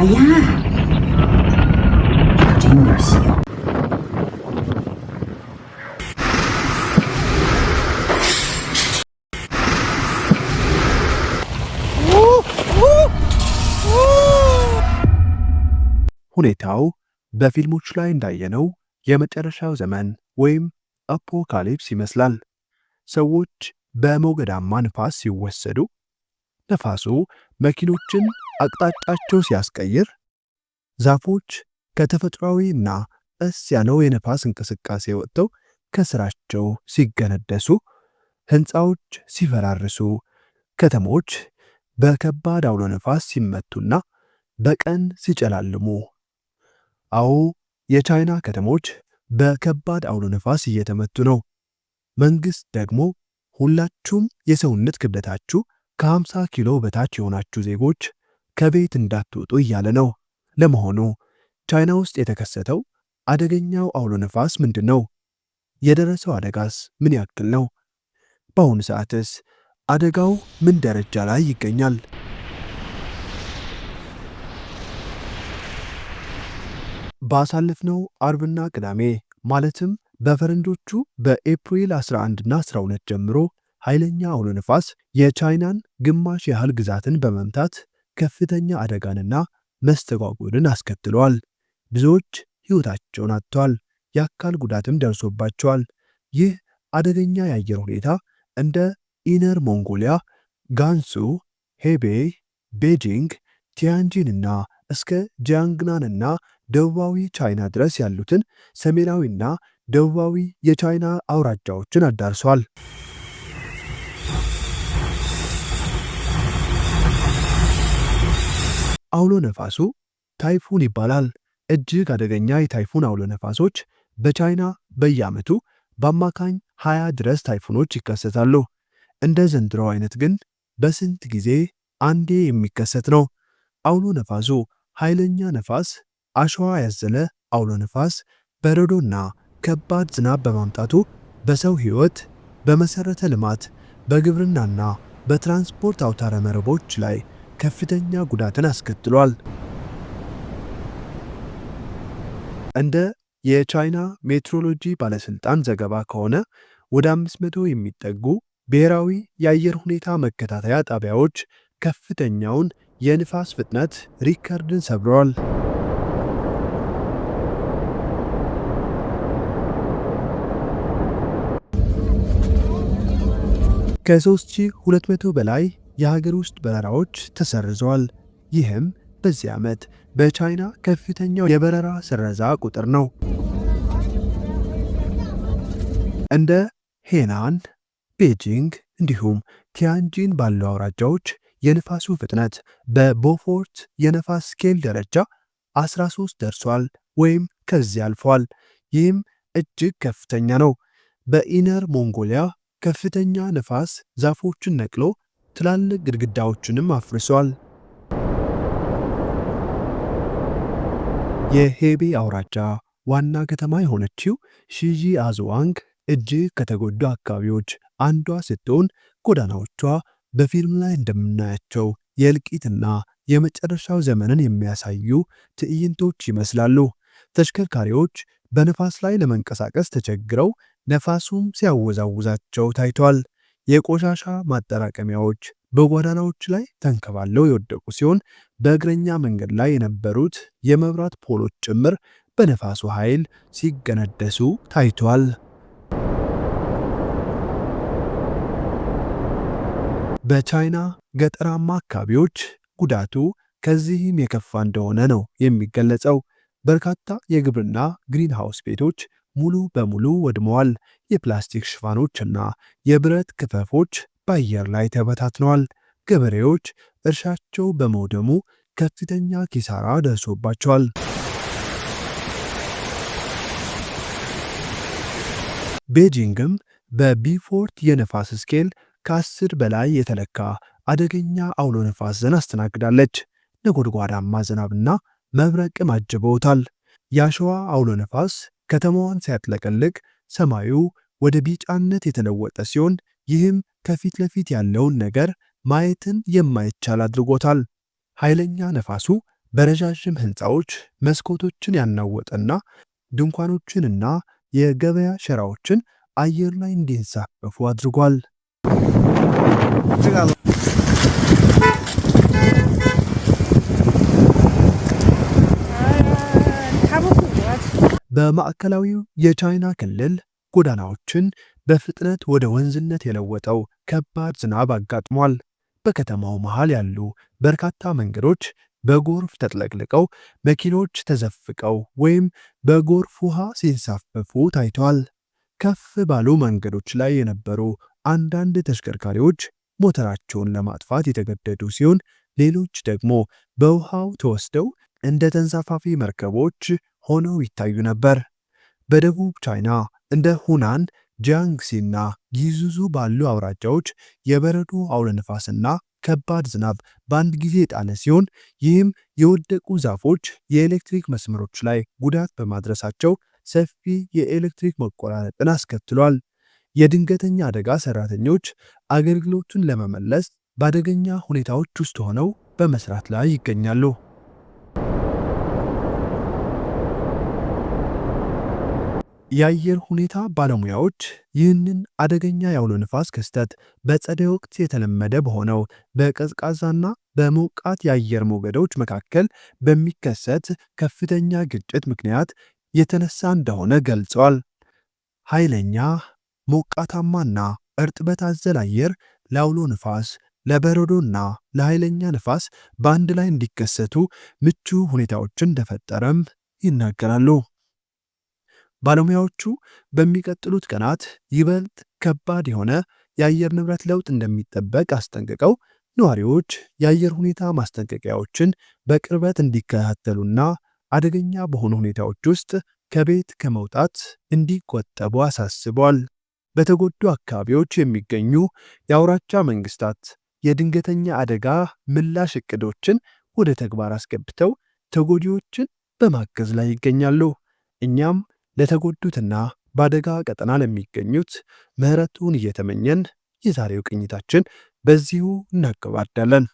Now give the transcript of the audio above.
呀，真的行。 ሁኔታው በፊልሞች ላይ እንዳየነው የመጨረሻው ዘመን ወይም አፖካሊፕስ ይመስላል። ሰዎች በሞገዳማ ንፋስ ሲወሰዱ፣ ነፋሱ መኪኖችን አቅጣጫቸው ሲያስቀይር፣ ዛፎች ከተፈጥሯዊና ቀስ ያለው የነፋስ እንቅስቃሴ ወጥተው ከስራቸው ሲገነደሱ፣ ህንፃዎች ሲፈራርሱ፣ ከተሞች በከባድ አውሎ ነፋስ ሲመቱና በቀን ሲጨላልሙ። አዎ፣ የቻይና ከተሞች በከባድ አውሎ ነፋስ እየተመቱ ነው። መንግስት ደግሞ ሁላችሁም የሰውነት ክብደታችሁ ከ50 ኪሎ በታች የሆናችሁ ዜጎች ከቤት እንዳትወጡ እያለ ነው። ለመሆኑ ቻይና ውስጥ የተከሰተው አደገኛው አውሎ ነፋስ ምንድን ነው? የደረሰው አደጋስ ምን ያክል ነው? በአሁኑ ሰዓትስ አደጋው ምን ደረጃ ላይ ይገኛል? ባሳለፍነው አርብና ቅዳሜ ማለትም በፈረንጆቹ በኤፕሪል 11 እና 12 ጀምሮ ኃይለኛ አውሎ ነፋስ የቻይናን ግማሽ ያህል ግዛትን በመምታት ከፍተኛ አደጋንና መስተጓጎልን አስከትሏል። ብዙዎች ሕይወታቸውን አጥተዋል፣ የአካል ጉዳትም ደርሶባቸዋል። ይህ አደገኛ የአየር ሁኔታ እንደ ኢነር ሞንጎሊያ፣ ጋንሱ፣ ሄቤይ፣ ቤጂንግ፣ ቲያንጂንና እስከ ጂያንግናንና ደቡባዊ ቻይና ድረስ ያሉትን ሰሜናዊና ደቡባዊ የቻይና አውራጃዎችን አዳርሷል። አውሎ ነፋሱ ታይፉን ይባላል። እጅግ አደገኛ የታይፉን አውሎ ነፋሶች በቻይና በየዓመቱ በአማካኝ 20 ድረስ ታይፉኖች ይከሰታሉ። እንደ ዘንድሮው አይነት ግን በስንት ጊዜ አንዴ የሚከሰት ነው። አውሎ ነፋሱ ኃይለኛ ነፋስ፣ አሸዋ ያዘለ አውሎ ነፋስ፣ በረዶና ከባድ ዝናብ በማምጣቱ በሰው ሕይወት፣ በመሠረተ ልማት፣ በግብርናና በትራንስፖርት አውታረ መረቦች ላይ ከፍተኛ ጉዳትን አስከትሏል። እንደ የቻይና ሜትሮሎጂ ባለሥልጣን ዘገባ ከሆነ ወደ 500 የሚጠጉ ብሔራዊ የአየር ሁኔታ መከታተያ ጣቢያዎች ከፍተኛውን የንፋስ ፍጥነት ሪከርድን ሰብረዋል። ከ3200 በላይ የሀገር ውስጥ በረራዎች ተሰርዘዋል። ይህም በዚህ ዓመት በቻይና ከፍተኛው የበረራ ስረዛ ቁጥር ነው። እንደ ሄናን፣ ቤጂንግ እንዲሁም ቲያንጂን ባሉ አውራጃዎች የንፋሱ ፍጥነት በቦፎርት የነፋስ ስኬል ደረጃ 13 ደርሷል ወይም ከዚህ አልፏል። ይህም እጅግ ከፍተኛ ነው። በኢነር ሞንጎሊያ ከፍተኛ ነፋስ ዛፎችን ነቅሎ ትላልቅ ግድግዳዎችንም አፍርሷል። የሄቤ አውራጃ ዋና ከተማ የሆነችው ሺጂ አዝዋንግ እጅግ ከተጎዱ አካባቢዎች አንዷ ስትሆን ጎዳናዎቿ በፊልም ላይ እንደምናያቸው የእልቂትና የመጨረሻው ዘመንን የሚያሳዩ ትዕይንቶች ይመስላሉ። ተሽከርካሪዎች በነፋስ ላይ ለመንቀሳቀስ ተቸግረው ነፋሱም ሲያወዛውዛቸው ታይቷል። የቆሻሻ ማጠራቀሚያዎች በጎዳናዎች ላይ ተንከባለው የወደቁ ሲሆን በእግረኛ መንገድ ላይ የነበሩት የመብራት ፖሎች ጭምር በነፋሱ ኃይል ሲገነደሱ ታይቷል። በቻይና ገጠራማ አካባቢዎች ጉዳቱ ከዚህም የከፋ እንደሆነ ነው የሚገለጸው። በርካታ የግብርና ግሪንሃውስ ቤቶች ሙሉ በሙሉ ወድመዋል። የፕላስቲክ ሽፋኖችና የብረት ክፈፎች በአየር ላይ ተበታትነዋል። ገበሬዎች እርሻቸው በመውደሙ ከፍተኛ ኪሳራ ደርሶባቸዋል። ቤጂንግም በቢፎርት የነፋስ ስኬል ከ10 በላይ የተለካ አደገኛ አውሎ ነፋስን አስተናግዳለች። ነጎድጓዳማ ዝናብና መብረቅም አጅበውታል። የአሸዋ አውሎ ነፋስ ከተማዋን ሲያጥለቀልቅ ሰማዩ ወደ ቢጫነት የተለወጠ ሲሆን ይህም ከፊት ለፊት ያለውን ነገር ማየትን የማይቻል አድርጎታል። ኃይለኛ ነፋሱ በረዣዥም ሕንፃዎች መስኮቶችን ያናወጠና ድንኳኖችንና የገበያ ሸራዎችን አየር ላይ እንዲንሳፈፉ አድርጓል። በማዕከላዊው የቻይና ክልል ጎዳናዎችን በፍጥነት ወደ ወንዝነት የለወጠው ከባድ ዝናብ አጋጥሟል። በከተማው መሃል ያሉ በርካታ መንገዶች በጎርፍ ተጥለቅልቀው መኪኖች ተዘፍቀው ወይም በጎርፍ ውሃ ሲንሳፈፉ ታይተዋል። ከፍ ባሉ መንገዶች ላይ የነበሩ አንዳንድ ተሽከርካሪዎች ሞተራቸውን ለማጥፋት የተገደዱ ሲሆን፣ ሌሎች ደግሞ በውሃው ተወስደው እንደ ተንሳፋፊ መርከቦች ሆነው ይታዩ ነበር። በደቡብ ቻይና እንደ ሁናን፣ ጂያንግሲና ጊዙዙ ባሉ አውራጃዎች የበረዶ አውሎ ነፋስና ከባድ ዝናብ በአንድ ጊዜ የጣለ ሲሆን፣ ይህም የወደቁ ዛፎች የኤሌክትሪክ መስመሮች ላይ ጉዳት በማድረሳቸው ሰፊ የኤሌክትሪክ መቆራረጥን አስከትሏል። የድንገተኛ አደጋ ሰራተኞች አገልግሎቱን ለመመለስ በአደገኛ ሁኔታዎች ውስጥ ሆነው በመስራት ላይ ይገኛሉ። የአየር ሁኔታ ባለሙያዎች ይህንን አደገኛ የአውሎ ነፋስ ክስተት በጸደይ ወቅት የተለመደ በሆነው በቀዝቃዛና በሞቃት የአየር ሞገዶች መካከል በሚከሰት ከፍተኛ ግጭት ምክንያት የተነሳ እንደሆነ ገልጸዋል። ኃይለኛ ሞቃታማና እርጥበት አዘል አየር ለአውሎ ነፋስ፣ ለበረዶና ለኃይለኛ ነፋስ በአንድ ላይ እንዲከሰቱ ምቹ ሁኔታዎችን እንደፈጠረም ይናገራሉ። ባለሙያዎቹ በሚቀጥሉት ቀናት ይበልጥ ከባድ የሆነ የአየር ንብረት ለውጥ እንደሚጠበቅ አስጠንቅቀው ነዋሪዎች የአየር ሁኔታ ማስጠንቀቂያዎችን በቅርበት እንዲከታተሉና አደገኛ በሆኑ ሁኔታዎች ውስጥ ከቤት ከመውጣት እንዲቆጠቡ አሳስበዋል። በተጎዱ አካባቢዎች የሚገኙ የአውራጃ መንግስታት የድንገተኛ አደጋ ምላሽ እቅዶችን ወደ ተግባር አስገብተው ተጎጂዎችን በማገዝ ላይ ይገኛሉ። እኛም ለተጎዱትና በአደጋ ቀጠና ለሚገኙት ምህረቱን እየተመኘን የዛሬው ቅኝታችን በዚሁ እናገባዳለን።